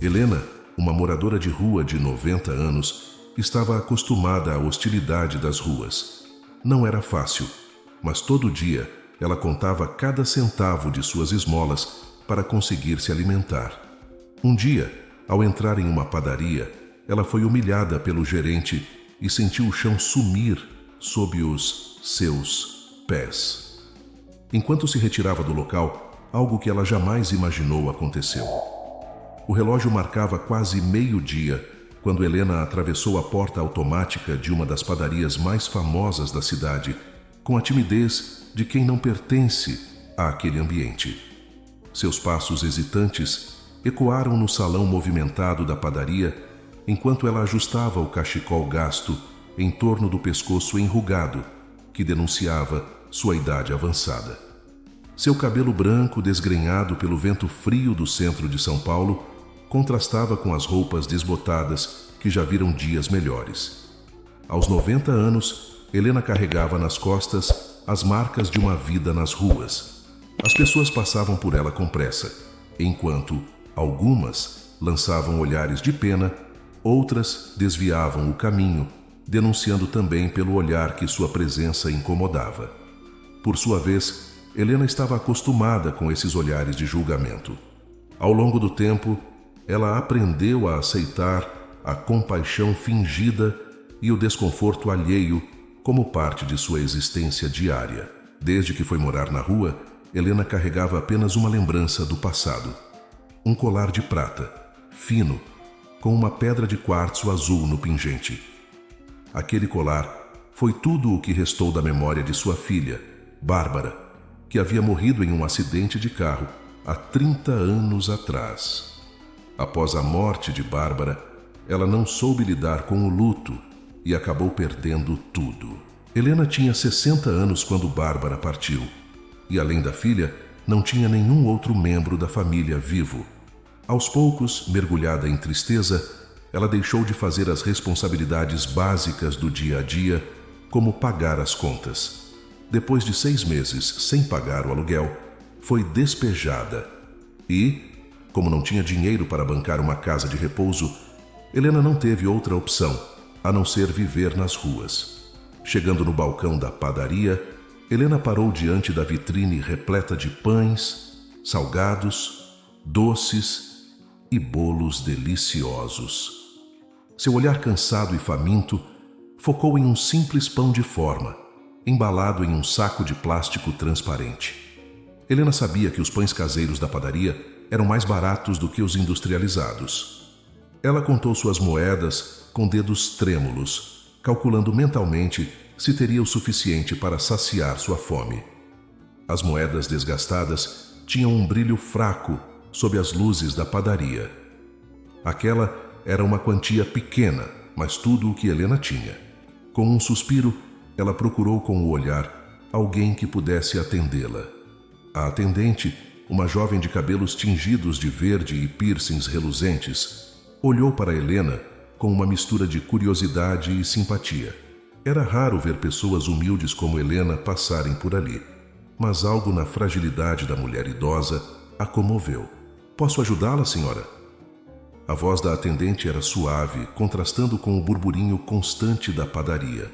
Helena, uma moradora de rua de 90 anos, estava acostumada à hostilidade das ruas. Não era fácil, mas todo dia ela contava cada centavo de suas esmolas para conseguir se alimentar. Um dia, ao entrar em uma padaria, ela foi humilhada pelo gerente e sentiu o chão sumir sob os seus pés. Enquanto se retirava do local, algo que ela jamais imaginou aconteceu. O relógio marcava quase meio-dia quando Helena atravessou a porta automática de uma das padarias mais famosas da cidade, com a timidez de quem não pertence àquele ambiente. Seus passos hesitantes ecoaram no salão movimentado da padaria enquanto ela ajustava o cachecol gasto em torno do pescoço enrugado, que denunciava sua idade avançada. Seu cabelo branco, desgrenhado pelo vento frio do centro de São Paulo, contrastava com as roupas desbotadas que já viram dias melhores. Aos 90 anos, Helena carregava nas costas as marcas de uma vida nas ruas. As pessoas passavam por ela com pressa, enquanto algumas lançavam olhares de pena, outras desviavam o caminho, denunciando também pelo olhar que sua presença incomodava. Por sua vez, Helena estava acostumada com esses olhares de julgamento. Ao longo do tempo, ela aprendeu a aceitar a compaixão fingida e o desconforto alheio como parte de sua existência diária. Desde que foi morar na rua, Helena carregava apenas uma lembrança do passado. Um colar de prata, fino, com uma pedra de quartzo azul no pingente. Aquele colar foi tudo o que restou da memória de sua filha, Bárbara, que havia morrido em um acidente de carro há 30 anos atrás. Após a morte de Bárbara, ela não soube lidar com o luto e acabou perdendo tudo. Helena tinha 60 anos quando Bárbara partiu, e além da filha, não tinha nenhum outro membro da família vivo. Aos poucos, mergulhada em tristeza, ela deixou de fazer as responsabilidades básicas do dia a dia, como pagar as contas. Depois de 6 meses sem pagar o aluguel, foi despejada e, como não tinha dinheiro para bancar uma casa de repouso, Helena não teve outra opção a não ser viver nas ruas. Chegando no balcão da padaria, Helena parou diante da vitrine repleta de pães, salgados, doces e bolos deliciosos. Seu olhar cansado e faminto focou em um simples pão de forma, embalado em um saco de plástico transparente. Helena sabia que os pães caseiros da padaria eram mais baratos do que os industrializados. Ela contou suas moedas com dedos trêmulos, calculando mentalmente se teria o suficiente para saciar sua fome. As moedas desgastadas tinham um brilho fraco sob as luzes da padaria. Aquela era uma quantia pequena, mas tudo o que Helena tinha. Com um suspiro, ela procurou com o olhar alguém que pudesse atendê-la. A atendente, uma jovem de cabelos tingidos de verde e piercings reluzentes, olhou para Helena com uma mistura de curiosidade e simpatia. Era raro ver pessoas humildes como Helena passarem por ali, mas algo na fragilidade da mulher idosa a comoveu. "Posso ajudá-la, senhora?" A voz da atendente era suave, contrastando com o burburinho constante da padaria.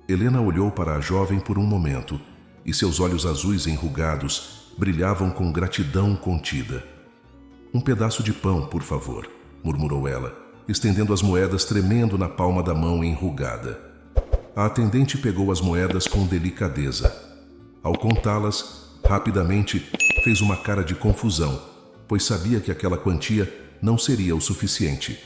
Helena olhou para a jovem por um momento, e seus olhos azuis enrugados brilhavam com gratidão contida. "Um pedaço de pão, por favor", murmurou ela, estendendo as moedas tremendo na palma da mão enrugada. A atendente pegou as moedas com delicadeza. Ao contá-las, rapidamente fez uma cara de confusão, pois sabia que aquela quantia não seria o suficiente.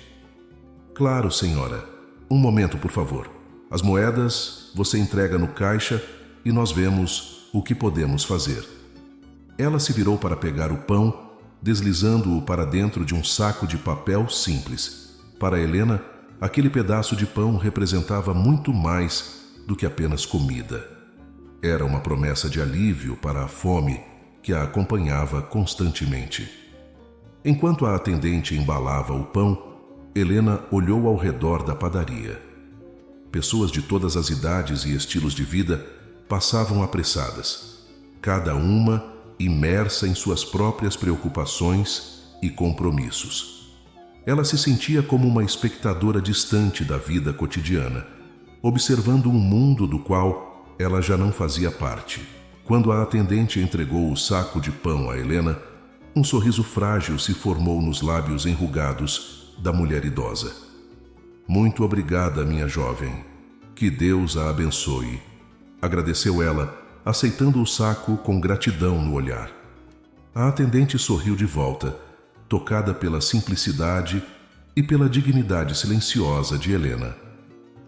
"Claro, senhora. Um momento, por favor. As moedas você entrega no caixa e nós vemos o que podemos fazer." Ela se virou para pegar o pão, deslizando-o para dentro de um saco de papel simples. Para Helena, aquele pedaço de pão representava muito mais do que apenas comida. Era uma promessa de alívio para a fome que a acompanhava constantemente. Enquanto a atendente embalava o pão, Helena olhou ao redor da padaria. Pessoas de todas as idades e estilos de vida passavam apressadas, cada uma imersa em suas próprias preocupações e compromissos. Ela se sentia como uma espectadora distante da vida cotidiana, observando um mundo do qual ela já não fazia parte. Quando a atendente entregou o saco de pão a Helena, um sorriso frágil se formou nos lábios enrugados da mulher idosa. Muito obrigada, minha jovem. Que Deus a abençoe. Agradeceu ela, aceitando o saco com gratidão no olhar. A atendente sorriu de volta, tocada pela simplicidade e pela dignidade silenciosa de Helena.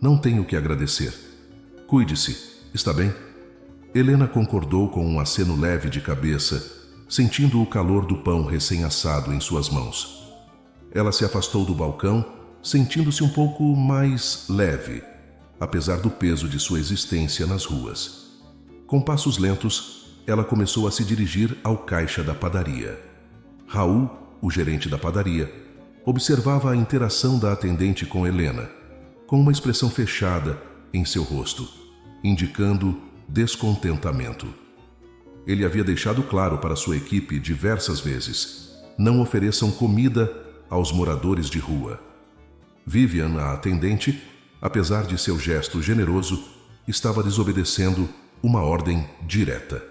Não tenho que agradecer. Cuide-se, está bem? Helena concordou com um aceno leve de cabeça, sentindo o calor do pão recém-assado em suas mãos. Ela se afastou do balcão, sentindo-se um pouco mais leve, apesar do peso de sua existência nas ruas. Com passos lentos, ela começou a se dirigir ao caixa da padaria. Raul, o gerente da padaria, observava a interação da atendente com Helena, com uma expressão fechada em seu rosto, indicando descontentamento. Ele havia deixado claro para sua equipe diversas vezes: não ofereçam comida aos moradores de rua. Vivian, a atendente, apesar de seu gesto generoso, estava desobedecendo uma ordem direta.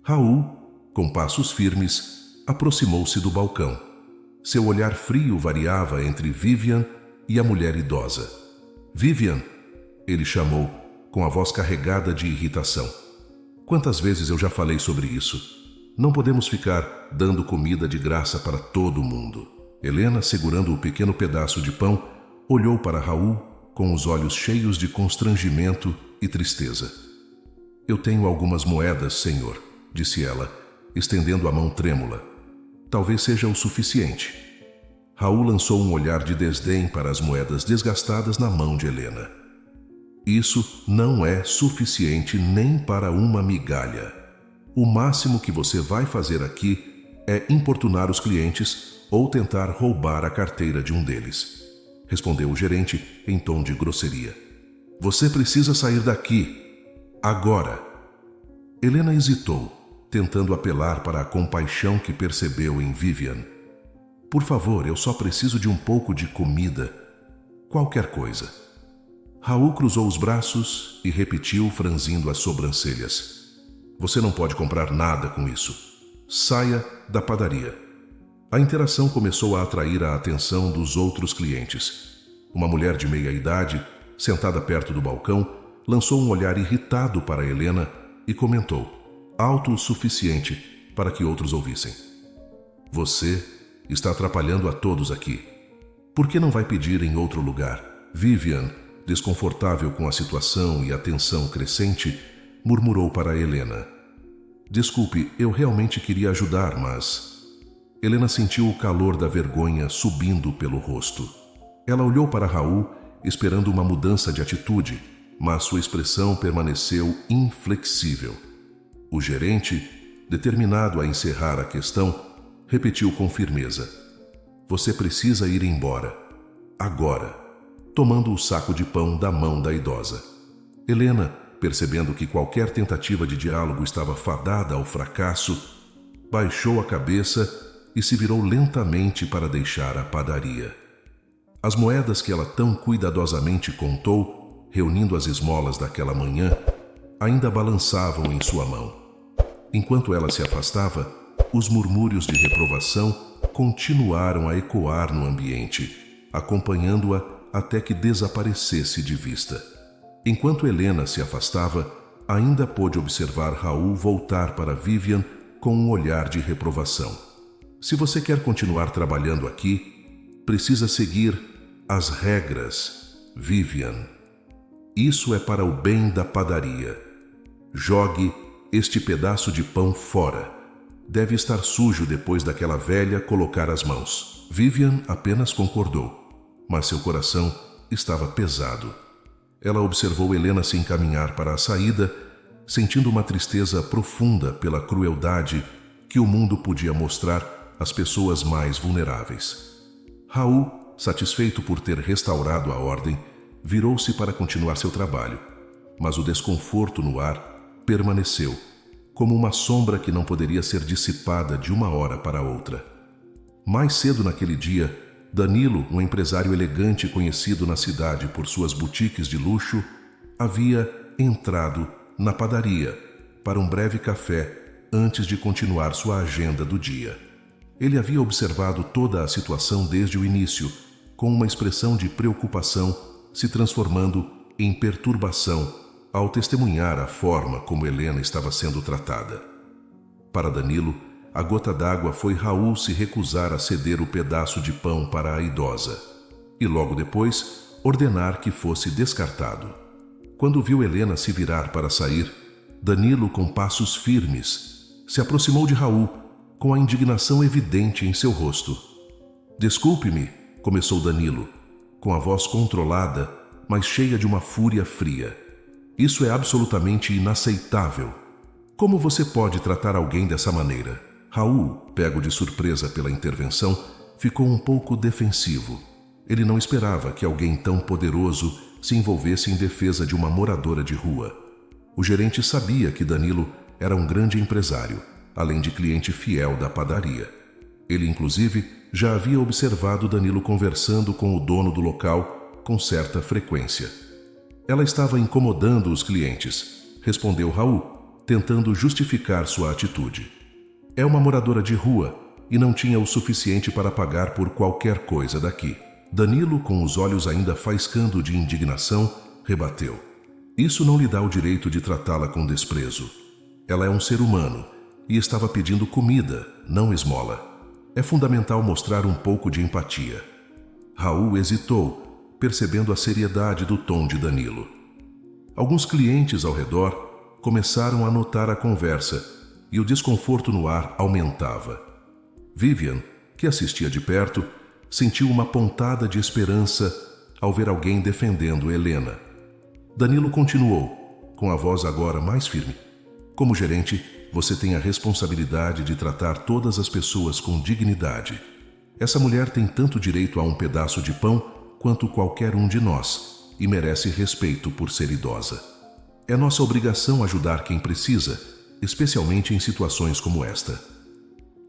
Raul, com passos firmes, aproximou-se do balcão. Seu olhar frio variava entre Vivian e a mulher idosa. Vivian, ele chamou, com a voz carregada de irritação. Quantas vezes eu já falei sobre isso? Não podemos ficar dando comida de graça para todo mundo. Helena, segurando o pequeno pedaço de pão, olhou para Raul com os olhos cheios de constrangimento e tristeza. Eu tenho algumas moedas, senhor, disse ela, estendendo a mão trêmula. Talvez seja o suficiente. Raul lançou um olhar de desdém para as moedas desgastadas na mão de Helena. Isso não é suficiente nem para uma migalha. O máximo que você vai fazer aqui é importunar os clientes ou tentar roubar a carteira de um deles, respondeu o gerente em tom de grosseria. Você precisa sair daqui, agora. Helena hesitou, tentando apelar para a compaixão que percebeu em Vivian. Por favor, eu só preciso de um pouco de comida. Qualquer coisa. Raul cruzou os braços e repetiu, franzindo as sobrancelhas. Você não pode comprar nada com isso. Saia da padaria. A interação começou a atrair a atenção dos outros clientes. Uma mulher de meia idade, sentada perto do balcão, lançou um olhar irritado para Helena e comentou, alto o suficiente para que outros ouvissem. Você está atrapalhando a todos aqui. Por que não vai pedir em outro lugar? Vivian, desconfortável com a situação e a tensão crescente, murmurou para Helena. Desculpe, eu realmente queria ajudar, mas... Helena sentiu o calor da vergonha subindo pelo rosto. Ela olhou para Raul, esperando uma mudança de atitude, mas sua expressão permaneceu inflexível. O gerente, determinado a encerrar a questão, repetiu com firmeza. Você precisa ir embora. Agora. Tomando o saco de pão da mão da idosa. Helena, percebendo que qualquer tentativa de diálogo estava fadada ao fracasso, baixou a cabeça e se virou lentamente para deixar a padaria. As moedas que ela tão cuidadosamente contou, reunindo as esmolas daquela manhã, ainda balançavam em sua mão. Enquanto ela se afastava, os murmúrios de reprovação continuaram a ecoar no ambiente, acompanhando-a até que desaparecesse de vista. Enquanto Helena se afastava, ainda pôde observar Raul voltar para Vivian com um olhar de reprovação. Se você quer continuar trabalhando aqui, precisa seguir as regras, Vivian. Isso é para o bem da padaria. Jogue este pedaço de pão fora. Deve estar sujo depois daquela velha colocar as mãos. Vivian apenas concordou. Mas seu coração estava pesado. Ela observou Helena se encaminhar para a saída, sentindo uma tristeza profunda pela crueldade que o mundo podia mostrar às pessoas mais vulneráveis. Raul, satisfeito por ter restaurado a ordem, virou-se para continuar seu trabalho, mas o desconforto no ar permaneceu, como uma sombra que não poderia ser dissipada de uma hora para outra. Mais cedo naquele dia, Danilo, um empresário elegante conhecido na cidade por suas boutiques de luxo, havia entrado na padaria para um breve café antes de continuar sua agenda do dia. Ele havia observado toda a situação desde o início, com uma expressão de preocupação se transformando em perturbação ao testemunhar a forma como Helena estava sendo tratada. Para Danilo, a gota d'água foi Raul se recusar a ceder o pedaço de pão para a idosa e logo depois ordenar que fosse descartado. Quando viu Helena se virar para sair, Danilo, com passos firmes, se aproximou de Raul, com a indignação evidente em seu rosto. "Desculpe-me", começou Danilo, com a voz controlada, mas cheia de uma fúria fria. "Isso é absolutamente inaceitável. Como você pode tratar alguém dessa maneira?" Raul, pego de surpresa pela intervenção, ficou um pouco defensivo. Ele não esperava que alguém tão poderoso se envolvesse em defesa de uma moradora de rua. O gerente sabia que Danilo era um grande empresário, além de cliente fiel da padaria. Ele, inclusive, já havia observado Danilo conversando com o dono do local com certa frequência. "Ela estava incomodando os clientes", respondeu Raul, tentando justificar sua atitude. "É uma moradora de rua e não tinha o suficiente para pagar por qualquer coisa daqui." Danilo, com os olhos ainda faiscando de indignação, rebateu: "Isso não lhe dá o direito de tratá-la com desprezo. Ela é um ser humano e estava pedindo comida, não esmola. É fundamental mostrar um pouco de empatia." Raul hesitou, percebendo a seriedade do tom de Danilo. Alguns clientes ao redor começaram a notar a conversa e o desconforto no ar aumentava. Vivian, que assistia de perto, sentiu uma pontada de esperança ao ver alguém defendendo Helena. Danilo continuou, com a voz agora mais firme: "Como gerente, você tem a responsabilidade de tratar todas as pessoas com dignidade. Essa mulher tem tanto direito a um pedaço de pão quanto qualquer um de nós e merece respeito por ser idosa. É nossa obrigação ajudar quem precisa, especialmente em situações como esta."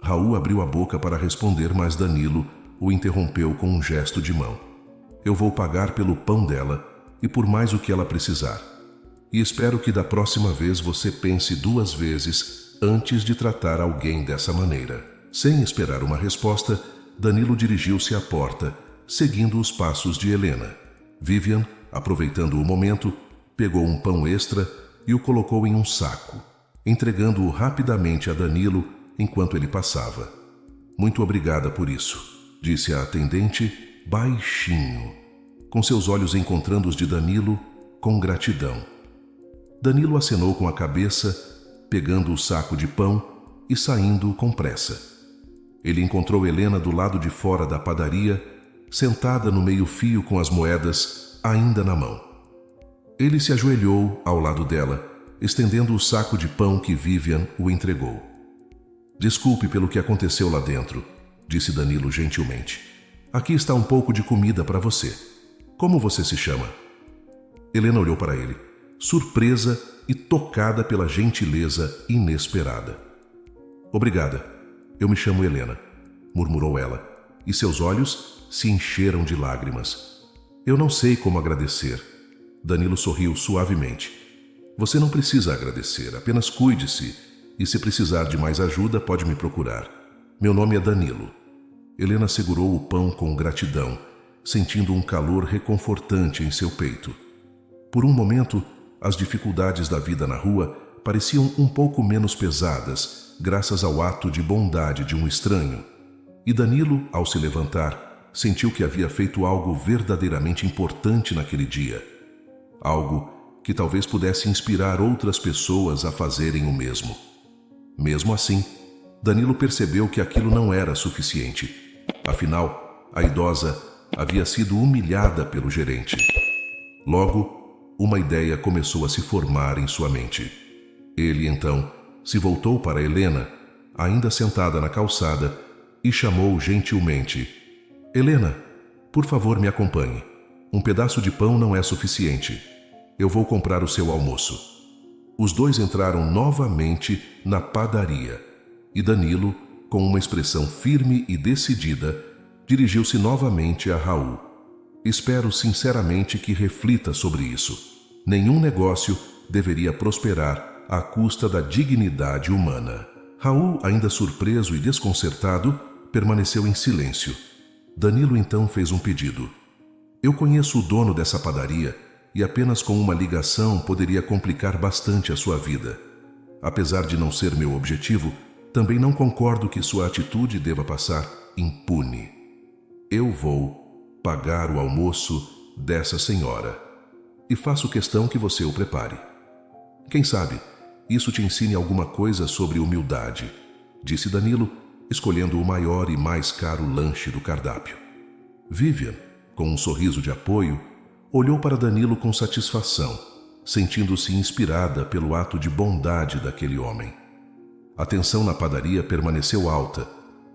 Raul abriu a boca para responder, mas Danilo o interrompeu com um gesto de mão. "Eu vou pagar pelo pão dela e por mais o que ela precisar. E espero que da próxima vez você pense 2 vezes antes de tratar alguém dessa maneira." Sem esperar uma resposta, Danilo dirigiu-se à porta, seguindo os passos de Helena. Vivian, aproveitando o momento, pegou um pão extra e o colocou em um saco, entregando-o rapidamente a Danilo enquanto ele passava. "Muito obrigada por isso", disse a atendente baixinho, com seus olhos encontrando os de Danilo com gratidão. Danilo acenou com a cabeça, pegando o saco de pão e saindo com pressa. Ele encontrou Helena do lado de fora da padaria, sentada no meio-fio com as moedas ainda na mão. Ele se ajoelhou ao lado dela, estendendo o saco de pão que Vivian o entregou. "Desculpe pelo que aconteceu lá dentro", disse Danilo gentilmente. "Aqui está um pouco de comida para você. Como você se chama?" Helena olhou para ele, surpresa e tocada pela gentileza inesperada. "Obrigada, eu me chamo Helena", murmurou ela, e seus olhos se encheram de lágrimas. "Eu não sei como agradecer." Danilo sorriu suavemente. "Você não precisa agradecer, apenas cuide-se, e se precisar de mais ajuda, pode me procurar. Meu nome é Danilo." Helena segurou o pão com gratidão, sentindo um calor reconfortante em seu peito. Por um momento, as dificuldades da vida na rua pareciam um pouco menos pesadas, graças ao ato de bondade de um estranho. E Danilo, ao se levantar, sentiu que havia feito algo verdadeiramente importante naquele dia. Algo que talvez pudesse inspirar outras pessoas a fazerem o mesmo. Mesmo assim, Danilo percebeu que aquilo não era suficiente. Afinal, a idosa havia sido humilhada pelo gerente. Logo, uma ideia começou a se formar em sua mente. Ele, então, se voltou para Helena, ainda sentada na calçada, e chamou gentilmente: "Helena, por favor, me acompanhe. Um pedaço de pão não é suficiente. Eu vou comprar o seu almoço." Os dois entraram novamente na padaria, e Danilo, com uma expressão firme e decidida, Dirigiu-se novamente a Raul. Espero sinceramente que reflita sobre isso. Nenhum negócio deveria prosperar à custa da dignidade humana. Raul, ainda surpreso e desconcertado, permaneceu em silêncio. Danilo então fez um pedido. Eu conheço o dono dessa padaria e apenas com uma ligação poderia complicar bastante a sua vida. Apesar de não ser meu objetivo, também não concordo que sua atitude deva passar impune. Eu vou pagar o almoço dessa senhora e faço questão que você o prepare. Quem sabe isso te ensine alguma coisa sobre humildade, disse Danilo, escolhendo o maior e mais caro lanche do cardápio. Vivian, com um sorriso de apoio, olhou para Danilo com satisfação, sentindo-se inspirada pelo ato de bondade daquele homem. A tensão na padaria permaneceu alta,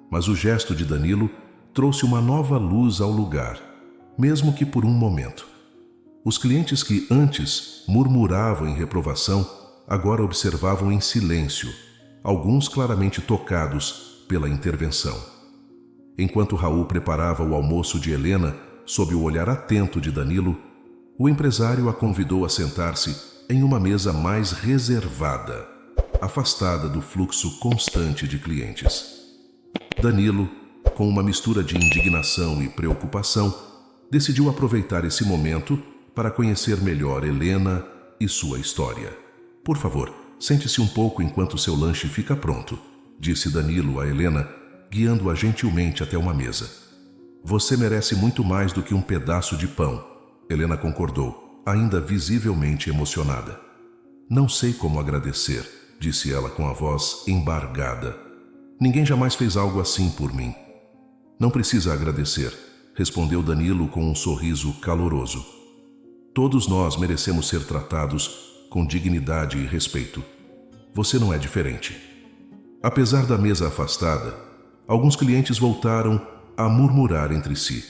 mas o gesto de Danilo trouxe uma nova luz ao lugar, mesmo que por um momento. Os clientes que antes murmuravam em reprovação, agora observavam em silêncio, alguns claramente tocados pela intervenção. Enquanto Raul preparava o almoço de Helena, sob o olhar atento de Danilo, o empresário a convidou a sentar-se em uma mesa mais reservada, afastada do fluxo constante de clientes. Danilo, com uma mistura de indignação e preocupação, decidiu aproveitar esse momento para conhecer melhor Helena e sua história. Por favor, sente-se um pouco enquanto seu lanche fica pronto, disse Danilo a Helena, guiando-a gentilmente até uma mesa. Você merece muito mais do que um pedaço de pão, Helena concordou, ainda visivelmente emocionada. Não sei como agradecer, disse ela com a voz embargada. Ninguém jamais fez algo assim por mim. Não precisa agradecer, respondeu Danilo com um sorriso caloroso. Todos nós merecemos ser tratados com dignidade e respeito. Você não é diferente. Apesar da mesa afastada, alguns clientes voltaram a murmurar entre si,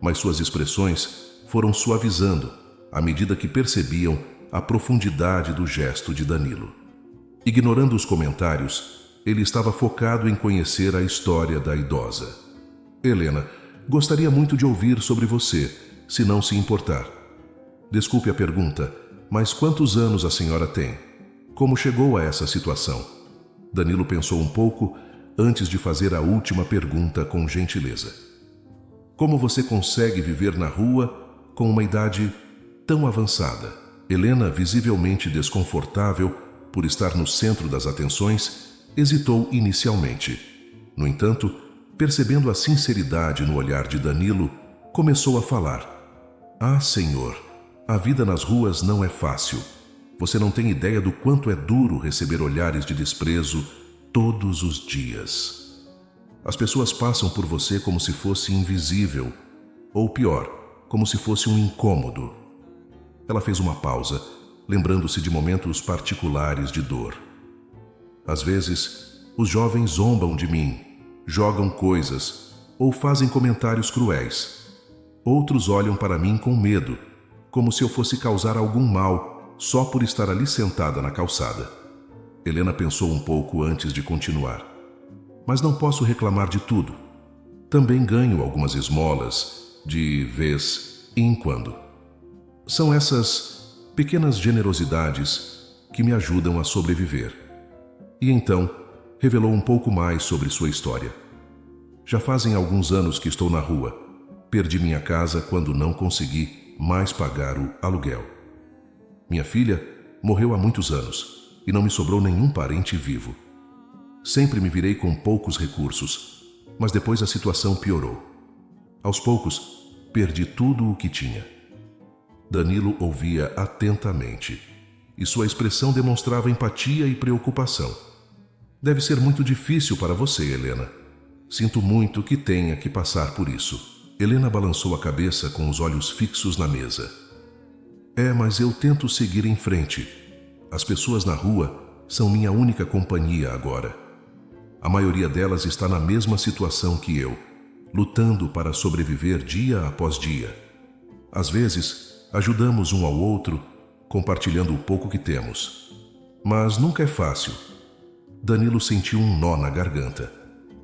mas suas expressões foram suavizando à medida que percebiam a profundidade do gesto de Danilo. Ignorando os comentários, ele estava focado em conhecer a história da idosa. Helena, gostaria muito de ouvir sobre você, se não se importar. Desculpe a pergunta, mas quantos anos a senhora tem? Como chegou a essa situação? Danilo pensou um pouco antes de fazer a última pergunta com gentileza. Como você consegue viver na rua com uma idade tão avançada? Helena, visivelmente desconfortável por estar no centro das atenções, hesitou inicialmente. No entanto, percebendo a sinceridade no olhar de Danilo, começou a falar. Ah, senhor, a vida nas ruas não é fácil. Você não tem ideia do quanto é duro receber olhares de desprezo todos os dias. As pessoas passam por você como se fosse invisível, ou pior, como se fosse um incômodo. Ela fez uma pausa, lembrando-se de momentos particulares de dor. Às vezes, os jovens zombam de mim, jogam coisas ou fazem comentários cruéis. Outros olham para mim com medo, como se eu fosse causar algum mal só por estar ali sentada na calçada. Helena pensou um pouco antes de continuar. Mas não posso reclamar de tudo. Também ganho algumas esmolas, de vez em quando. São essas pequenas generosidades que me ajudam a sobreviver. E então, revelou um pouco mais sobre sua história. Já fazem alguns anos que estou na rua. Perdi minha casa quando não consegui mais pagar o aluguel. Minha filha morreu há muitos anos e não me sobrou nenhum parente vivo. Sempre me virei com poucos recursos, mas depois a situação piorou. Aos poucos, perdi tudo o que tinha. Danilo ouvia atentamente e sua expressão demonstrava empatia e preocupação. Deve ser muito difícil para você, Helena. Sinto muito que tenha que passar por isso. Helena balançou a cabeça com os olhos fixos na mesa. Mas eu tento seguir em frente. As pessoas na rua são minha única companhia agora. A maioria delas está na mesma situação que eu, lutando para sobreviver dia após dia. Às vezes, ajudamos um ao outro, compartilhando o pouco que temos. Mas nunca é fácil. Danilo sentiu um nó na garganta.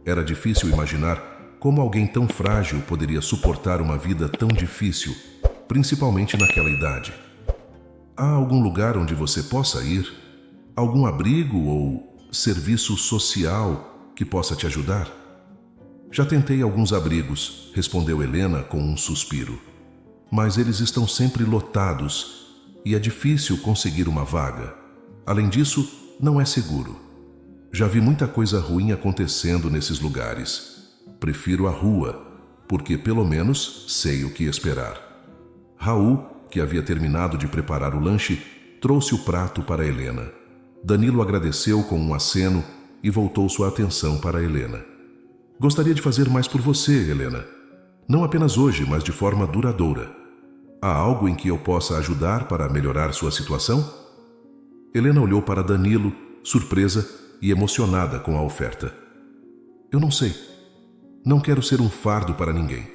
Era difícil imaginar como alguém tão frágil poderia suportar uma vida tão difícil, principalmente naquela idade. Há algum lugar onde você possa ir? Algum abrigo ou serviço social que possa te ajudar? Já tentei alguns abrigos, respondeu Helena com um suspiro. Mas eles estão sempre lotados e é difícil conseguir uma vaga. Além disso, não é seguro. Já vi muita coisa ruim acontecendo nesses lugares. Prefiro a rua, porque pelo menos sei o que esperar. Raul, que havia terminado de preparar o lanche, trouxe o prato para Helena. Danilo agradeceu com um aceno e voltou sua atenção para Helena. Gostaria de fazer mais por você, Helena. Não apenas hoje, mas de forma duradoura. Há algo em que eu possa ajudar para melhorar sua situação? Helena olhou para Danilo, surpresa e emocionada com a oferta. Eu não sei. Não quero ser um fardo para ninguém.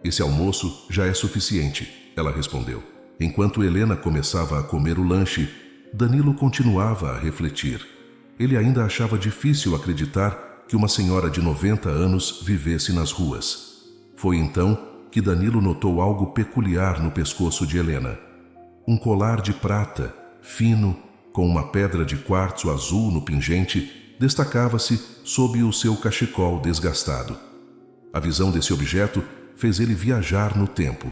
Esse almoço já é suficiente, ela respondeu. Enquanto Helena começava a comer o lanche, Danilo continuava a refletir. Ele ainda achava difícil acreditar que uma senhora de 90 anos vivesse nas ruas. Foi então que Danilo notou algo peculiar no pescoço de Helena. Um colar de prata, fino, com uma pedra de quartzo azul no pingente, destacava-se sob o seu cachecol desgastado. A visão desse objeto fez ele viajar no tempo.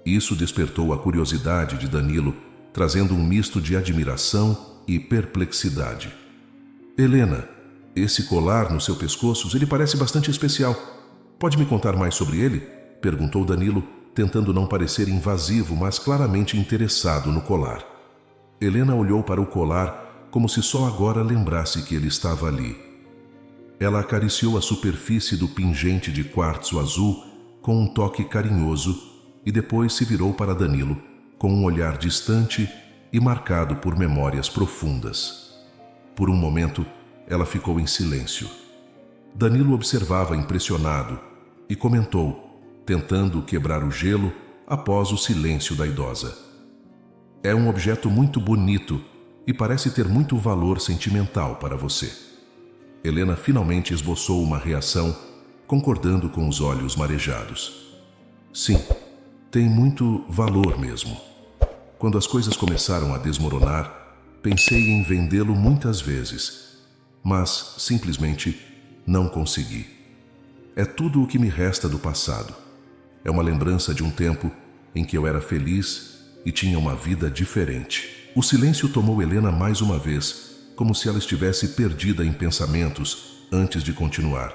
Isso despertou a curiosidade de Danilo, trazendo um misto de admiração e perplexidade. Helena, esse colar no seu pescoço, ele parece bastante especial. Pode me contar mais sobre ele? Perguntou Danilo, tentando não parecer invasivo, mas claramente interessado no colar. Helena olhou para o colar como se só agora lembrasse que ele estava ali. Ela acariciou a superfície do pingente de quartzo azul com um toque carinhoso e depois se virou para Danilo com um olhar distante e marcado por memórias profundas. Por um momento, ela ficou em silêncio. Danilo observava impressionado e comentou, tentando quebrar o gelo após o silêncio da idosa. É um objeto muito bonito e parece ter muito valor sentimental para você. Helena finalmente esboçou uma reação, concordando com os olhos marejados. Sim, tem muito valor mesmo. Quando as coisas começaram a desmoronar, pensei em vendê-lo muitas vezes, mas simplesmente não consegui. É tudo o que me resta do passado. É uma lembrança de um tempo em que eu era feliz e tinha uma vida diferente. O silêncio tomou Helena mais uma vez, como se ela estivesse perdida em pensamentos antes de continuar.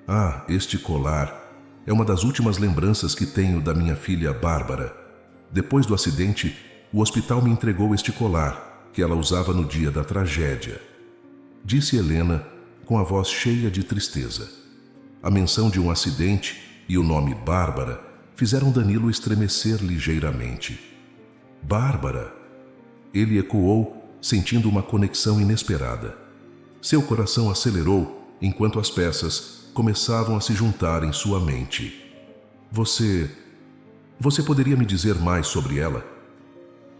Ah, este colar é uma das últimas lembranças que tenho da minha filha Bárbara. Depois do acidente, o hospital me entregou este colar, que ela usava no dia da tragédia. Disse Helena com a voz cheia de tristeza. A menção de um acidente e o nome Bárbara fizeram Danilo estremecer ligeiramente. Bárbara! Ele ecoou, sentindo uma conexão inesperada. Seu coração acelerou enquanto as peças começavam a se juntar em sua mente. Você poderia me dizer mais sobre ela?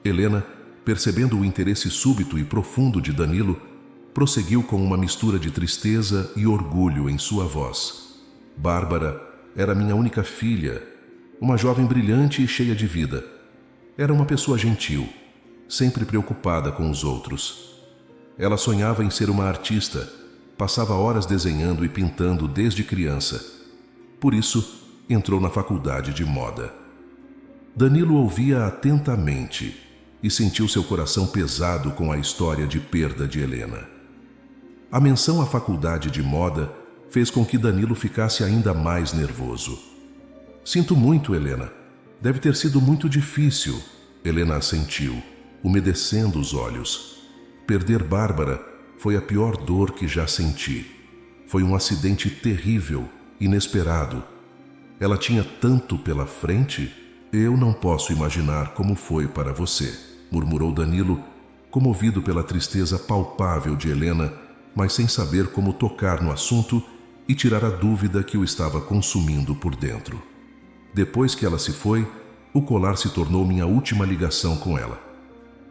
Helena, percebendo o interesse súbito e profundo de Danilo, prosseguiu com uma mistura de tristeza e orgulho em sua voz. Bárbara era minha única filha, uma jovem brilhante e cheia de vida. Era uma pessoa gentil, sempre preocupada com os outros. Ela sonhava em ser uma artista, passava horas desenhando e pintando desde criança. Por isso, entrou na faculdade de moda. Danilo ouvia atentamente e sentiu seu coração pesado com a história de perda de Helena. A menção à faculdade de moda fez com que Danilo ficasse ainda mais nervoso. Sinto muito, Helena. Deve ter sido muito difícil, Helena assentiu, umedecendo os olhos. Perder Bárbara foi a pior dor que já senti. Foi um acidente terrível, inesperado. Ela tinha tanto pela frente. Eu não posso imaginar como foi para você, murmurou Danilo, comovido pela tristeza palpável de Helena, mas sem saber como tocar no assunto e tirar a dúvida que o estava consumindo por dentro. Depois que ela se foi, o colar se tornou minha última ligação com ela.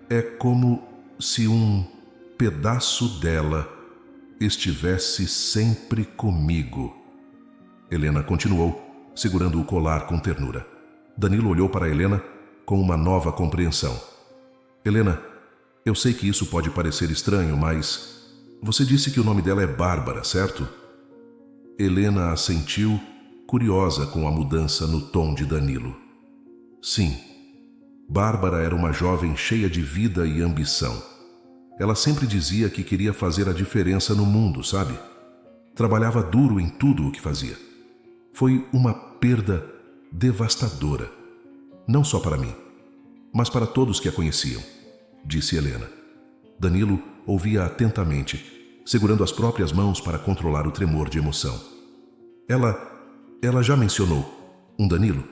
É como se um pedaço dela estivesse sempre comigo. Helena continuou, segurando o colar com ternura. Danilo olhou para Helena com uma nova compreensão. Helena, eu sei que isso pode parecer estranho, mas você disse que o nome dela é Bárbara, certo? Helena assentiu, curiosa com a mudança no tom de Danilo. Sim. Bárbara era uma jovem cheia de vida e ambição. Ela sempre dizia que queria fazer a diferença no mundo, sabe? Trabalhava duro em tudo o que fazia. Foi uma perda devastadora. Não só para mim, mas para todos que a conheciam, disse Helena. Danilo ouvia atentamente, segurando as próprias mãos para controlar o tremor de emoção. Ela já mencionou um Danilo?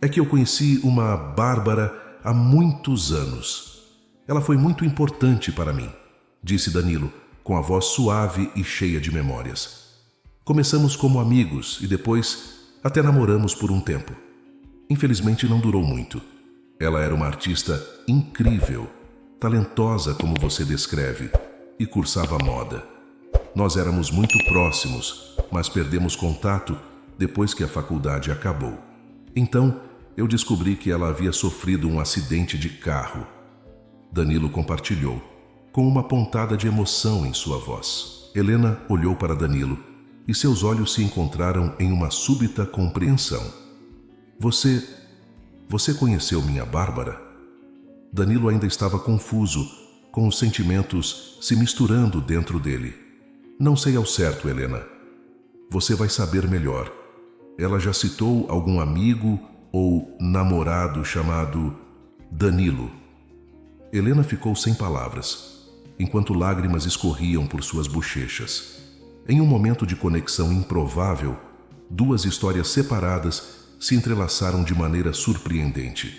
É que eu conheci uma Bárbara há muitos anos. Ela foi muito importante para mim, disse Danilo, com a voz suave e cheia de memórias. Começamos como amigos e depois até namoramos por um tempo. Infelizmente não durou muito. Ela era uma artista incrível, talentosa como você descreve, e cursava moda. Nós éramos muito próximos, mas perdemos contato depois que a faculdade acabou. Então, eu descobri que ela havia sofrido um acidente de carro. Danilo compartilhou, com uma pontada de emoção em sua voz. Helena olhou para Danilo e seus olhos se encontraram em uma súbita compreensão. Você conheceu minha Bárbara? Danilo ainda estava confuso, com os sentimentos se misturando dentro dele. Não sei ao certo, Helena. Você vai saber melhor. Ela já citou algum amigo ou namorado chamado Danilo? Helena ficou sem palavras, enquanto lágrimas escorriam por suas bochechas. Em um momento de conexão improvável, duas histórias separadas se entrelaçaram de maneira surpreendente.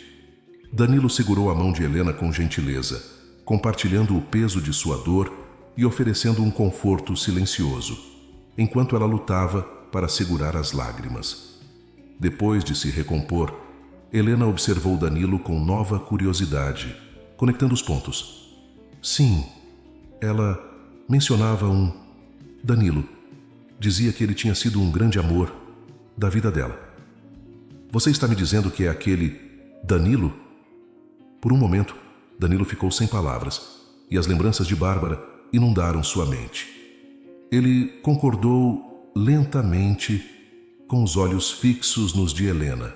Danilo segurou a mão de Helena com gentileza, compartilhando o peso de sua dor e oferecendo um conforto silencioso, enquanto ela lutava para segurar as lágrimas. Depois de se recompor, Helena observou Danilo com nova curiosidade, conectando os pontos. Sim, ela mencionava um Danilo. Dizia que ele tinha sido um grande amor da vida dela. Você está me dizendo que é aquele Danilo? Por um momento, Danilo ficou sem palavras e as lembranças de Bárbara inundaram sua mente. Ele concordou lentamente, com os olhos fixos nos de Helena.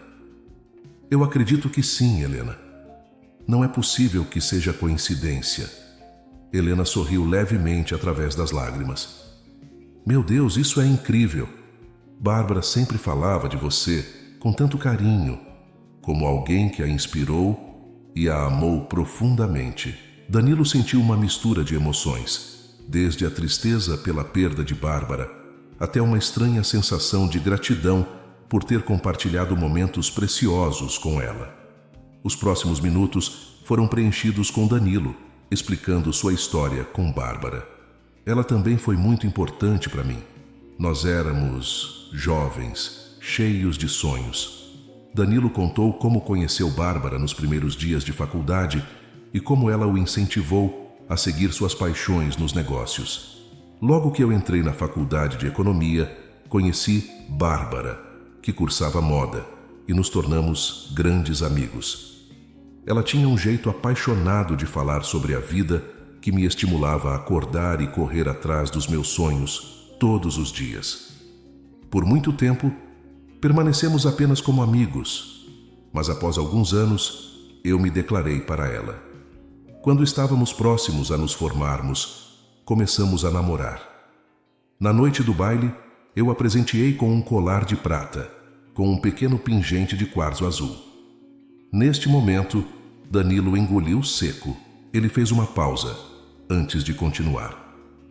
Eu acredito que sim, Helena. Não é possível que seja coincidência. Helena sorriu levemente através das lágrimas. Meu Deus, isso é incrível. Bárbara sempre falava de você com tanto carinho, como alguém que a inspirou e a amou profundamente. Danilo sentiu uma mistura de emoções, desde a tristeza pela perda de Bárbara, até uma estranha sensação de gratidão por ter compartilhado momentos preciosos com ela. Os próximos minutos foram preenchidos com Danilo, explicando sua história com Bárbara. Ela também foi muito importante para mim. Nós éramos jovens, cheios de sonhos. Danilo contou como conheceu Bárbara nos primeiros dias de faculdade e como ela o incentivou a seguir suas paixões nos negócios. Logo que eu entrei na faculdade de economia, conheci Bárbara, que cursava moda, e nos tornamos grandes amigos. Ela tinha um jeito apaixonado de falar sobre a vida que me estimulava a acordar e correr atrás dos meus sonhos todos os dias. Por muito tempo, permanecemos apenas como amigos, mas após alguns anos, eu me declarei para ela. Quando estávamos próximos a nos formarmos, começamos a namorar. Na noite do baile, eu a presenteei com um colar de prata, com um pequeno pingente de quartzo azul. Neste momento, Danilo engoliu seco. Ele fez uma pausa, antes de continuar.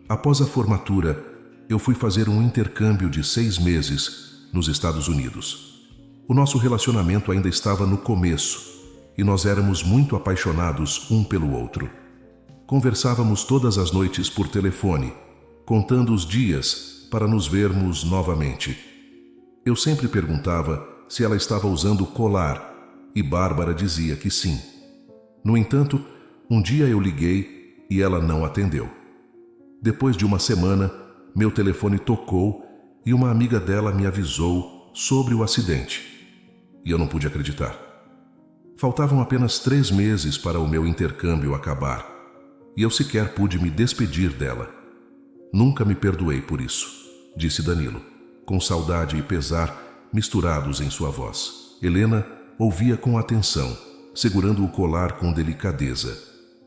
Após a formatura, eu fui fazer um intercâmbio de 6 meses nos Estados Unidos. O nosso relacionamento ainda estava no começo e nós éramos muito apaixonados um pelo outro. Conversávamos todas as noites por telefone, contando os dias para nos vermos novamente. Eu sempre perguntava se ela estava usando colar e Bárbara dizia que sim. No entanto, um dia eu liguei e ela não atendeu. Depois de uma semana, meu telefone tocou e uma amiga dela me avisou sobre o acidente. E eu não pude acreditar. Faltavam apenas 3 meses para o meu intercâmbio acabar, e eu sequer pude me despedir dela. Nunca me perdoei por isso, disse Danilo, com saudade e pesar misturados em sua voz. Helena ouvia com atenção, segurando o colar com delicadeza.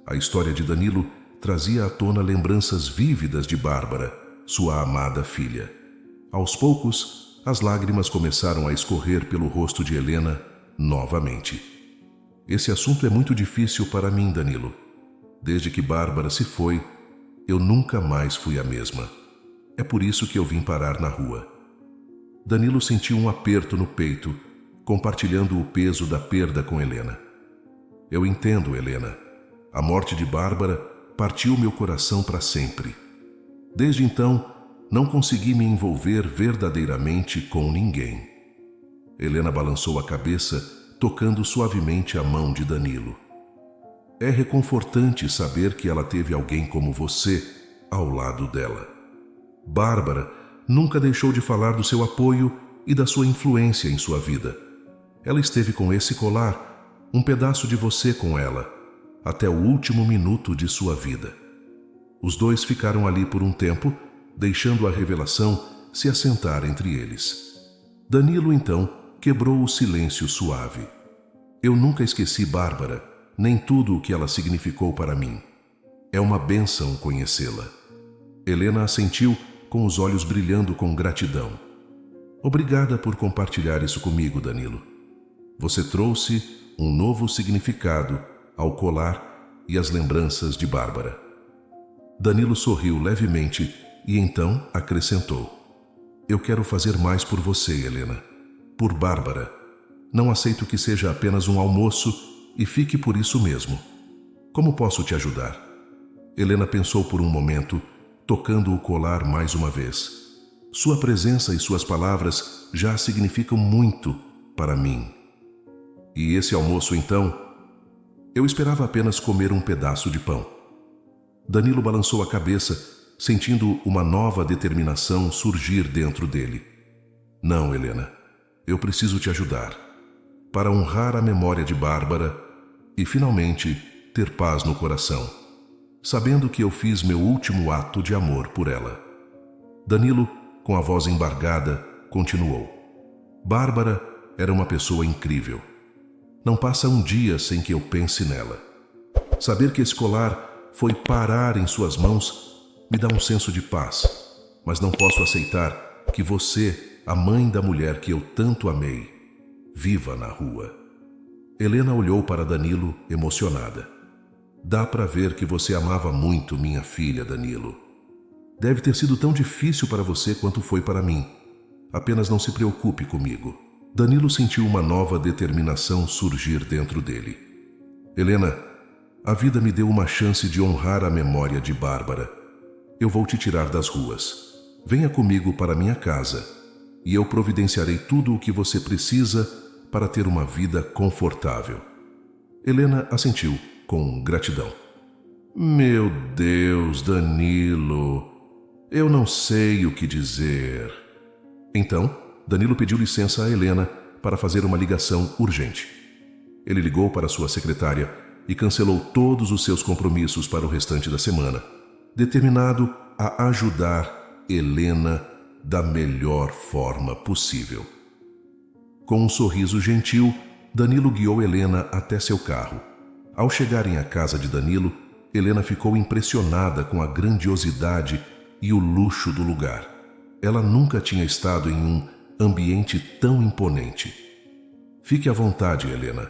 A história de Danilo trazia à tona lembranças vívidas de Bárbara, sua amada filha. Aos poucos, as lágrimas começaram a escorrer pelo rosto de Helena novamente. Esse assunto é muito difícil para mim, Danilo. Desde que Bárbara se foi, eu nunca mais fui a mesma. É por isso que eu vim parar na rua. Danilo sentiu um aperto no peito, compartilhando o peso da perda com Helena. Eu entendo, Helena. A morte de Bárbara partiu meu coração para sempre. Desde então, não consegui me envolver verdadeiramente com ninguém. Helena balançou a cabeça, tocando suavemente a mão de Danilo. É reconfortante saber que ela teve alguém como você ao lado dela. Bárbara nunca deixou de falar do seu apoio e da sua influência em sua vida. Ela esteve com esse colar, um pedaço de você com ela, até o último minuto de sua vida. Os dois ficaram ali por um tempo, deixando a revelação se assentar entre eles. Danilo, então, quebrou o silêncio suave. Eu nunca esqueci Bárbara, nem tudo o que ela significou para mim. É uma bênção conhecê-la. Helena assentiu, com os olhos brilhando com gratidão. Obrigada por compartilhar isso comigo, Danilo. Você trouxe um novo significado ao colar e às lembranças de Bárbara. Danilo sorriu levemente e então acrescentou: Eu quero fazer mais por você, Helena. Por Bárbara. Não aceito que seja apenas um almoço e fique por isso mesmo. Como posso te ajudar? Helena pensou por um momento, tocando o colar mais uma vez. Sua presença e suas palavras já significam muito para mim. E esse almoço, então? Eu esperava apenas comer um pedaço de pão. Danilo balançou a cabeça, sentindo uma nova determinação surgir dentro dele. Não, Helena, eu preciso te ajudar, para honrar a memória de Bárbara e, finalmente, ter paz no coração, sabendo que eu fiz meu último ato de amor por ela. Danilo, com a voz embargada, continuou. Bárbara era uma pessoa incrível. Não passa um dia sem que eu pense nela. Saber que esse colar foi parar em suas mãos me dá um senso de paz, mas não posso aceitar que você, a mãe da mulher que eu tanto amei, viva na rua. Helena olhou para Danilo emocionada. Dá para ver que você amava muito minha filha, Danilo. Deve ter sido tão difícil para você quanto foi para mim. Apenas não se preocupe comigo. Danilo sentiu uma nova determinação surgir dentro dele. Helena, a vida me deu uma chance de honrar a memória de Bárbara. Eu vou te tirar das ruas. Venha comigo para minha casa e eu providenciarei tudo o que você precisa para ter uma vida confortável. Helena assentiu com gratidão. Meu Deus, Danilo, eu não sei o que dizer. Então, Danilo pediu licença a Helena para fazer uma ligação urgente. Ele ligou para sua secretária e cancelou todos os seus compromissos para o restante da semana, determinado a ajudar Helena da melhor forma possível. Com um sorriso gentil, Danilo guiou Helena até seu carro. Ao chegarem à casa de Danilo, Helena ficou impressionada com a grandiosidade e o luxo do lugar. Ela nunca tinha estado em um ambiente tão imponente. Fique à vontade, Helena.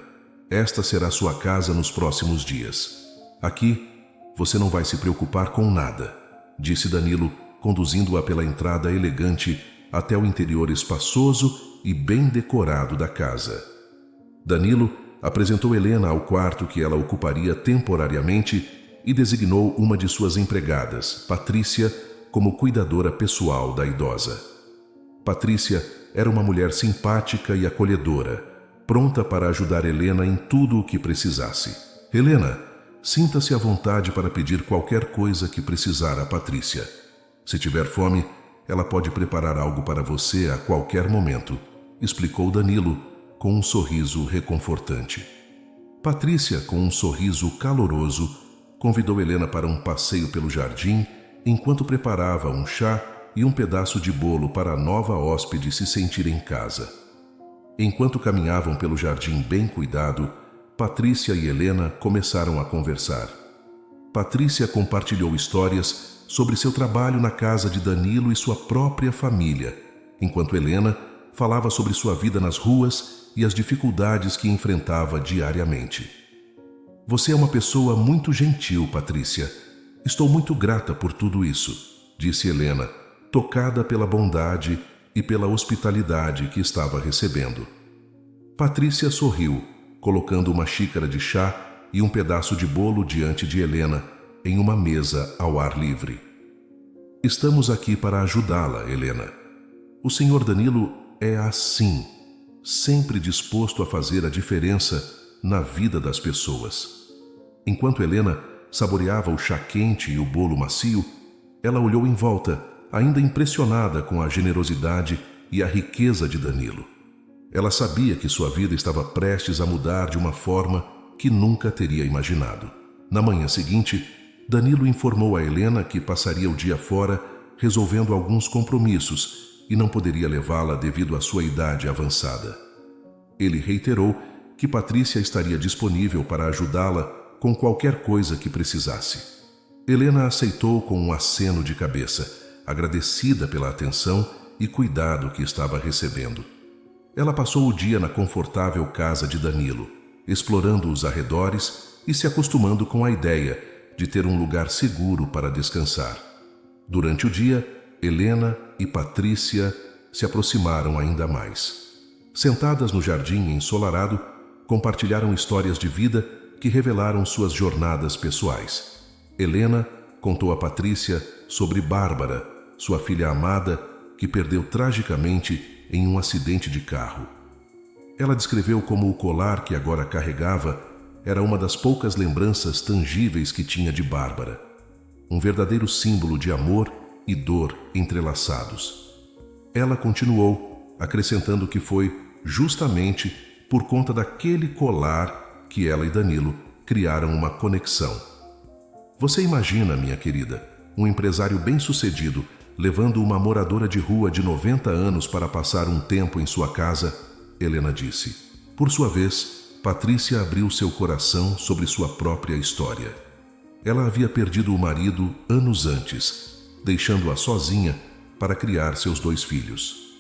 Esta será sua casa nos próximos dias. Aqui, você não vai se preocupar com nada, disse Danilo, conduzindo-a pela entrada elegante até o interior espaçoso e bem decorado da casa. Danilo apresentou Helena ao quarto que ela ocuparia temporariamente e designou uma de suas empregadas, Patrícia, como cuidadora pessoal da idosa. Patrícia era uma mulher simpática e acolhedora, pronta para ajudar Helena em tudo o que precisasse. Helena, sinta-se à vontade para pedir qualquer coisa que precisar a Patrícia. Se tiver fome, ela pode preparar algo para você a qualquer momento, explicou Danilo, com um sorriso reconfortante. Patrícia, com um sorriso caloroso, convidou Helena para um passeio pelo jardim enquanto preparava um chá e um pedaço de bolo para a nova hóspede se sentir em casa. Enquanto caminhavam pelo jardim bem cuidado, Patrícia e Helena começaram a conversar. Patrícia compartilhou histórias sobre seu trabalho na casa de Danilo e sua própria família, enquanto Helena falava sobre sua vida nas ruas e as dificuldades que enfrentava diariamente. Você é uma pessoa muito gentil, Patrícia. Estou muito grata por tudo isso, disse Helena, tocada pela bondade e pela hospitalidade que estava recebendo. Patrícia sorriu, colocando uma xícara de chá e um pedaço de bolo diante de Helena, em uma mesa ao ar livre. Estamos aqui para ajudá-la, Helena. O Sr. Danilo é assim, sempre disposto a fazer a diferença na vida das pessoas. Enquanto Helena saboreava o chá quente e o bolo macio, ela olhou em volta, ainda impressionada com a generosidade e a riqueza de Danilo. Ela sabia que sua vida estava prestes a mudar de uma forma que nunca teria imaginado. Na manhã seguinte, Danilo informou a Helena que passaria o dia fora resolvendo alguns compromissos e não poderia levá-la devido à sua idade avançada. Ele reiterou que Patrícia estaria disponível para ajudá-la com qualquer coisa que precisasse. Helena aceitou com um aceno de cabeça, agradecida pela atenção e cuidado que estava recebendo. Ela passou o dia na confortável casa de Danilo, explorando os arredores e se acostumando com a ideia de ter um lugar seguro para descansar. Durante o dia, Helena e Patrícia se aproximaram ainda mais. Sentadas no jardim ensolarado, compartilharam histórias de vida que revelaram suas jornadas pessoais. Helena contou a Patrícia sobre Bárbara, sua filha amada, que perdeu tragicamente em um acidente de carro. Ela descreveu como o colar que agora carregava era uma das poucas lembranças tangíveis que tinha de Bárbara. Um verdadeiro símbolo de amor e dor entrelaçados. Ela continuou, acrescentando que foi justamente por conta daquele colar que ela e Danilo criaram uma conexão. Você imagina, minha querida, um empresário bem-sucedido levando uma moradora de rua de 90 anos para passar um tempo em sua casa, Helena disse. Por sua vez, Patrícia abriu seu coração sobre sua própria história. Ela havia perdido o marido anos antes, deixando-a sozinha para criar seus 2 filhos.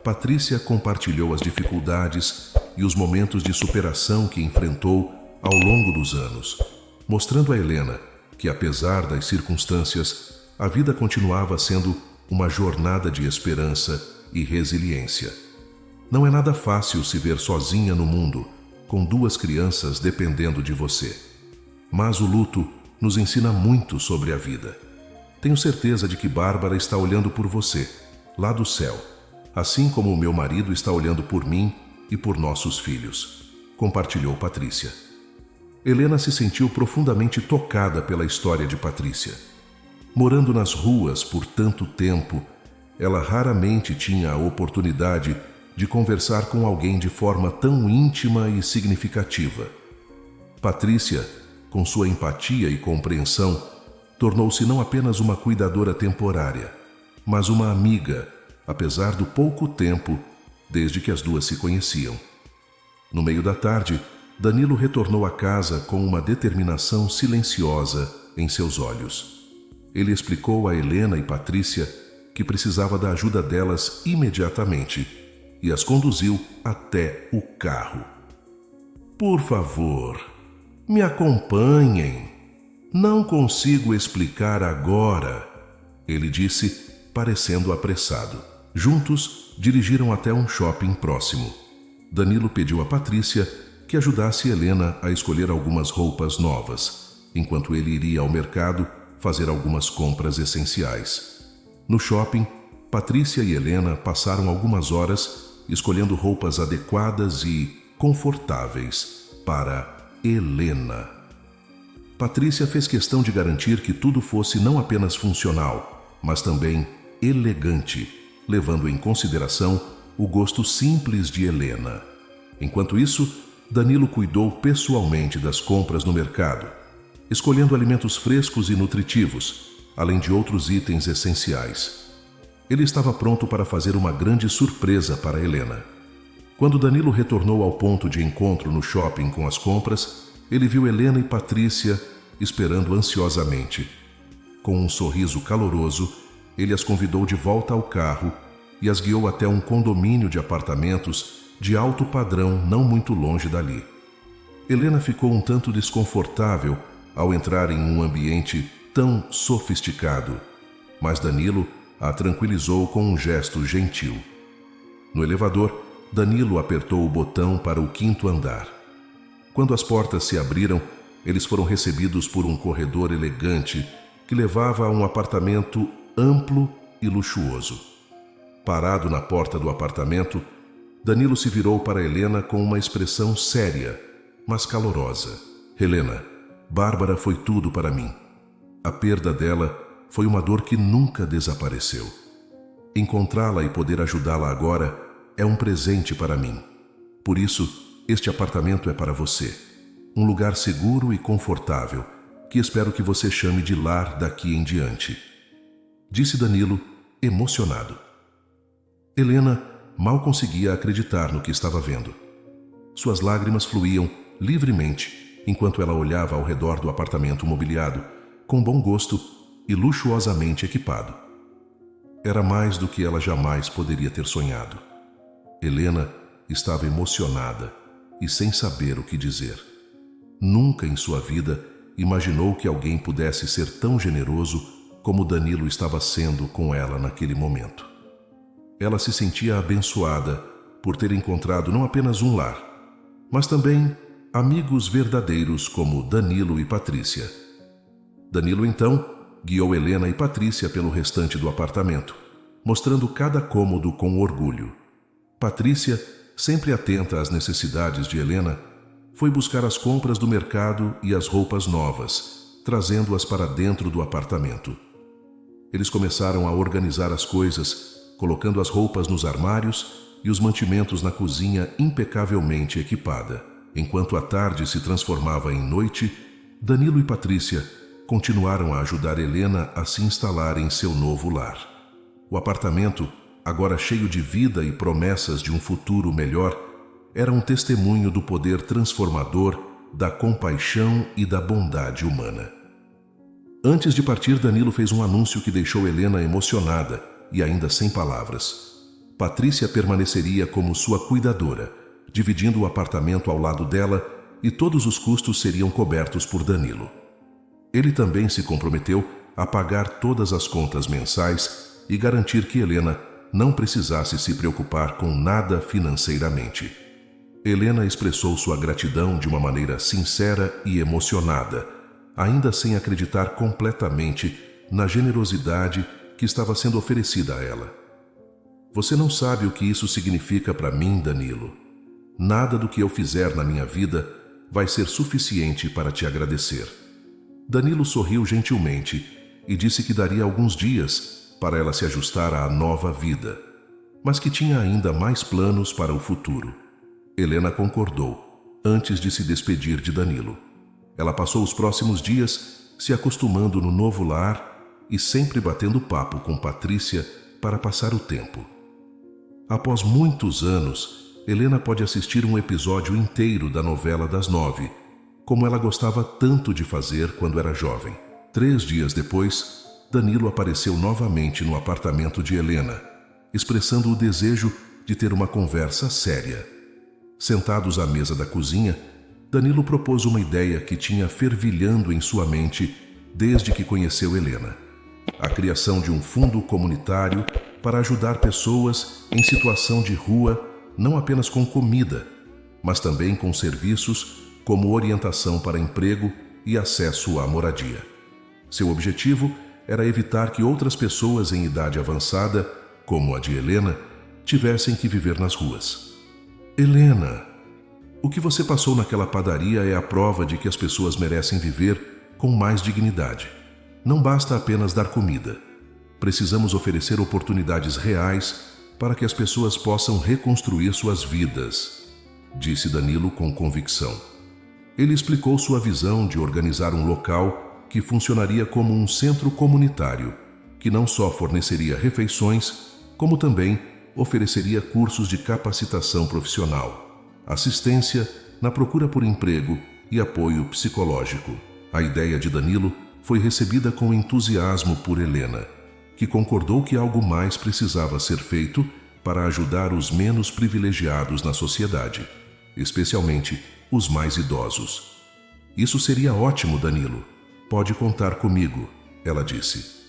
Patrícia compartilhou as dificuldades e os momentos de superação que enfrentou ao longo dos anos, mostrando a Helena que, apesar das circunstâncias, a vida continuava sendo uma jornada de esperança e resiliência. Não é nada fácil se ver sozinha no mundo, com 2 crianças dependendo de você. Mas o luto nos ensina muito sobre a vida. Tenho certeza de que Bárbara está olhando por você, lá do céu, assim como o meu marido está olhando por mim e por nossos filhos, compartilhou Patrícia. Helena se sentiu profundamente tocada pela história de Patrícia. Morando nas ruas por tanto tempo, ela raramente tinha a oportunidade de conversar com alguém de forma tão íntima e significativa. Patrícia, com sua empatia e compreensão, tornou-se não apenas uma cuidadora temporária, mas uma amiga, apesar do pouco tempo desde que as 2 se conheciam. No meio da tarde, Danilo retornou à casa com uma determinação silenciosa em seus olhos. Ele explicou a Helena e Patrícia que precisava da ajuda delas imediatamente e as conduziu até o carro. Por favor, me acompanhem. Não consigo explicar agora, ele disse, parecendo apressado. Juntos, dirigiram até um shopping próximo. Danilo pediu a Patrícia que ajudasse Helena a escolher algumas roupas novas, enquanto ele iria ao mercado fazer algumas compras essenciais. No shopping, Patrícia e Helena passaram algumas horas escolhendo roupas adequadas e confortáveis para Helena. Patrícia fez questão de garantir que tudo fosse não apenas funcional, mas também elegante, levando em consideração o gosto simples de Helena. Enquanto isso, Danilo cuidou pessoalmente das compras no mercado, escolhendo alimentos frescos e nutritivos, além de outros itens essenciais. Ele estava pronto para fazer uma grande surpresa para Helena. Quando Danilo retornou ao ponto de encontro no shopping com as compras, ele viu Helena e Patrícia esperando ansiosamente. Com um sorriso caloroso, ele as convidou de volta ao carro e as guiou até um condomínio de apartamentos de alto padrão não muito longe dali. Helena ficou um tanto desconfortável ao entrar em um ambiente tão sofisticado, mas Danilo a tranquilizou com um gesto gentil. No elevador, Danilo apertou o botão para o 5º andar. Quando as portas se abriram, eles foram recebidos por um corredor elegante que levava a um apartamento amplo e luxuoso. Parado na porta do apartamento, Danilo se virou para Helena com uma expressão séria, mas calorosa. Helena, Bárbara foi tudo para mim. A perda dela foi uma dor que nunca desapareceu. Encontrá-la e poder ajudá-la agora é um presente para mim. Por isso, este apartamento é para você. Um lugar seguro e confortável, que espero que você chame de lar daqui em diante. Disse Danilo, emocionado. Helena mal conseguia acreditar no que estava vendo. Suas lágrimas fluíam livremente enquanto ela olhava ao redor do apartamento mobiliado, com bom gosto e luxuosamente equipado. Era mais do que ela jamais poderia ter sonhado. Helena estava emocionada e sem saber o que dizer. Nunca em sua vida imaginou que alguém pudesse ser tão generoso como Danilo estava sendo com ela naquele momento. Ela se sentia abençoada por ter encontrado não apenas um lar, mas também amigos verdadeiros como Danilo e Patrícia. Danilo, então, guiou Helena e Patrícia pelo restante do apartamento, mostrando cada cômodo com orgulho. Patrícia, sempre atenta às necessidades de Helena, foi buscar as compras do mercado e as roupas novas, trazendo-as para dentro do apartamento. Eles começaram a organizar as coisas, colocando as roupas nos armários e os mantimentos na cozinha impecavelmente equipada. Enquanto a tarde se transformava em noite, Danilo e Patrícia continuaram a ajudar Helena a se instalar em seu novo lar. O apartamento, agora cheio de vida e promessas de um futuro melhor, era um testemunho do poder transformador, da compaixão e da bondade humana. Antes de partir, Danilo fez um anúncio que deixou Helena emocionada e ainda sem palavras. Patrícia permaneceria como sua cuidadora, dividindo o apartamento ao lado dela, e todos os custos seriam cobertos por Danilo. Ele também se comprometeu a pagar todas as contas mensais e garantir que Helena não precisasse se preocupar com nada financeiramente. Helena expressou sua gratidão de uma maneira sincera e emocionada, ainda sem acreditar completamente na generosidade que estava sendo oferecida a ela. Você não sabe o que isso significa para mim, Danilo. Nada do que eu fizer na minha vida vai ser suficiente para te agradecer. Danilo sorriu gentilmente e disse que daria alguns dias para ela se ajustar à nova vida, mas que tinha ainda mais planos para o futuro. Helena concordou, antes de se despedir de Danilo. Ela passou os próximos dias se acostumando no novo lar e sempre batendo papo com Patrícia para passar o tempo. Após muitos anos, Helena pode assistir um episódio inteiro da novela das 9, como ela gostava tanto de fazer quando era jovem. 3 dias depois, Danilo apareceu novamente no apartamento de Helena, expressando o desejo de ter uma conversa séria. Sentados à mesa da cozinha, Danilo propôs uma ideia que tinha fervilhando em sua mente desde que conheceu Helena: a criação de um fundo comunitário para ajudar pessoas em situação de rua, não apenas com comida, mas também com serviços como orientação para emprego e acesso à moradia. Seu objetivo era evitar que outras pessoas em idade avançada, como a de Helena, tivessem que viver nas ruas. Helena, o que você passou naquela padaria é a prova de que as pessoas merecem viver com mais dignidade. Não basta apenas dar comida. precisamos oferecer oportunidades reais para que as pessoas possam reconstruir suas vidas, disse Danilo com convicção. Ele explicou sua visão de organizar um local que funcionaria como um centro comunitário, que não só forneceria refeições, como também ofereceria cursos de capacitação profissional, assistência na procura por emprego e apoio psicológico. A ideia de Danilo foi recebida com entusiasmo por Helena, que concordou que algo mais precisava ser feito para ajudar os menos privilegiados na sociedade, especialmente os mais idosos. Isso seria ótimo, Danilo. Pode contar comigo, ela disse.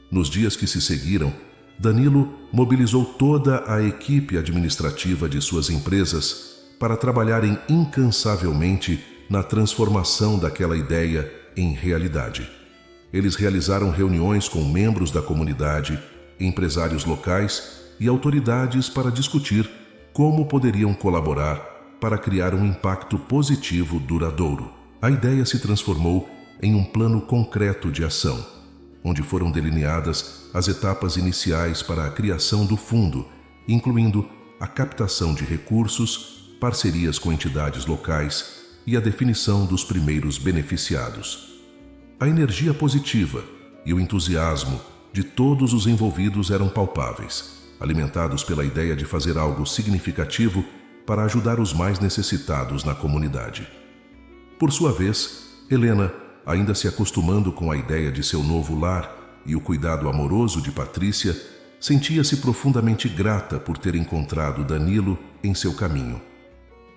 Nos dias que se seguiram, Danilo mobilizou toda a equipe administrativa de suas empresas para trabalharem incansavelmente na transformação daquela ideia em realidade. Eles realizaram reuniões com membros da comunidade, empresários locais e autoridades para discutir como poderiam colaborar para criar um impacto positivo duradouro. A ideia se transformou em um plano concreto de ação, onde foram delineadas as etapas iniciais para a criação do fundo, incluindo a captação de recursos, parcerias com entidades locais e a definição dos primeiros beneficiados. A energia positiva e o entusiasmo de todos os envolvidos eram palpáveis, alimentados pela ideia de fazer algo significativo para ajudar os mais necessitados na comunidade. Por sua vez, Helena, ainda se acostumando com a ideia de seu novo lar e o cuidado amoroso de Patrícia, sentia-se profundamente grata por ter encontrado Danilo em seu caminho.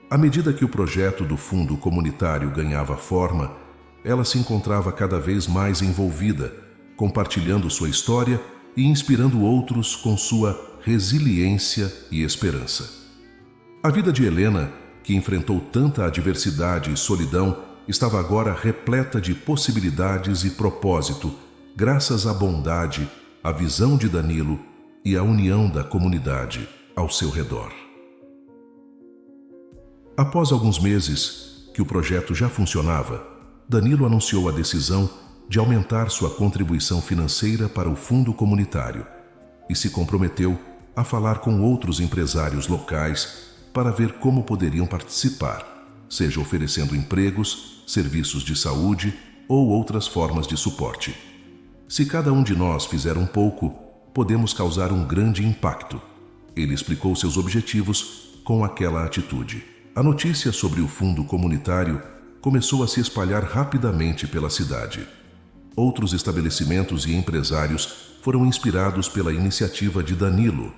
À medida que o projeto do fundo comunitário ganhava forma, ela se encontrava cada vez mais envolvida, compartilhando sua história e inspirando outros com sua resiliência e esperança. A vida de Helena, que enfrentou tanta adversidade e solidão, estava agora repleta de possibilidades e propósito, graças à bondade, à visão de Danilo e à união da comunidade ao seu redor. Após alguns meses que o projeto já funcionava, Danilo anunciou a decisão de aumentar sua contribuição financeira para o fundo comunitário e se comprometeu a falar com outros empresários locais para ver como poderiam participar, seja oferecendo empregos, serviços de saúde ou outras formas de suporte. Se cada um de nós fizer um pouco, podemos causar um grande impacto. Ele explicou seus objetivos com aquela atitude. A notícia sobre o fundo comunitário começou a se espalhar rapidamente pela cidade. Outros estabelecimentos e empresários foram inspirados pela iniciativa de Danilo,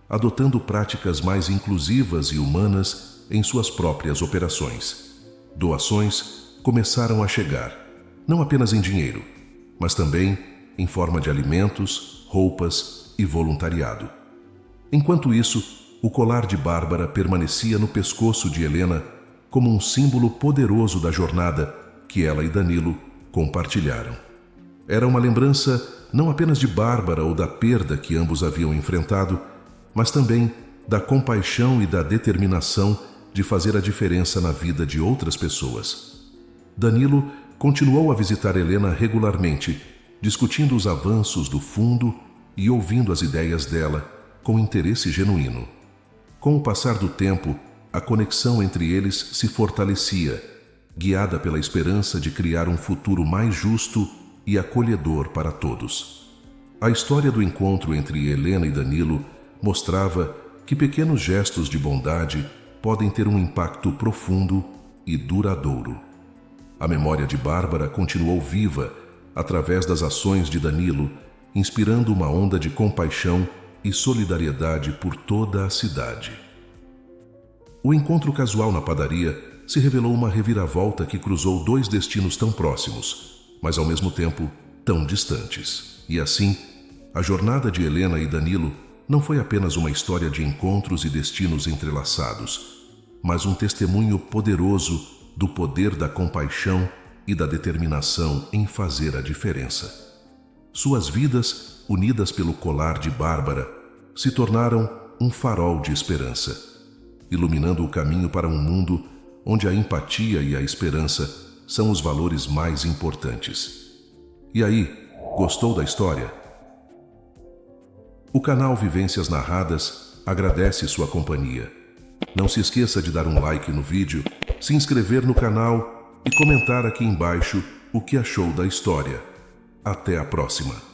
adotando práticas mais inclusivas e humanas em suas próprias operações. Doações começaram a chegar, não apenas em dinheiro, mas também em forma de alimentos, roupas e voluntariado. Enquanto isso, o colar de Bárbara permanecia no pescoço de Helena como um símbolo poderoso da jornada que ela e Danilo compartilharam. Era uma lembrança não apenas de Bárbara ou da perda que ambos haviam enfrentado, mas também da compaixão e da determinação de fazer a diferença na vida de outras pessoas. Danilo continuou a visitar Helena regularmente, discutindo os avanços do fundo e ouvindo as ideias dela com interesse genuíno. Com o passar do tempo, a conexão entre eles se fortalecia, guiada pela esperança de criar um futuro mais justo e acolhedor para todos. A história do encontro entre Helena e Danilo mostrava que pequenos gestos de bondade podem ter um impacto profundo e duradouro. A memória de Bárbara continuou viva através das ações de Danilo, inspirando uma onda de compaixão e solidariedade por toda a cidade. O encontro casual na padaria se revelou uma reviravolta que cruzou dois destinos tão próximos, mas ao mesmo tempo tão distantes. E assim, a jornada de Helena e Danilo não foi apenas uma história de encontros e destinos entrelaçados, mas um testemunho poderoso do poder da compaixão e da determinação em fazer a diferença. Suas vidas, unidas pelo colar de Bárbara, se tornaram um farol de esperança, iluminando o caminho para um mundo onde a empatia e a esperança são os valores mais importantes. E aí, gostou da história? O canal Vivências Narradas agradece sua companhia. Não se esqueça de dar um like no vídeo, se inscrever no canal e comentar aqui embaixo o que achou da história. Até a próxima!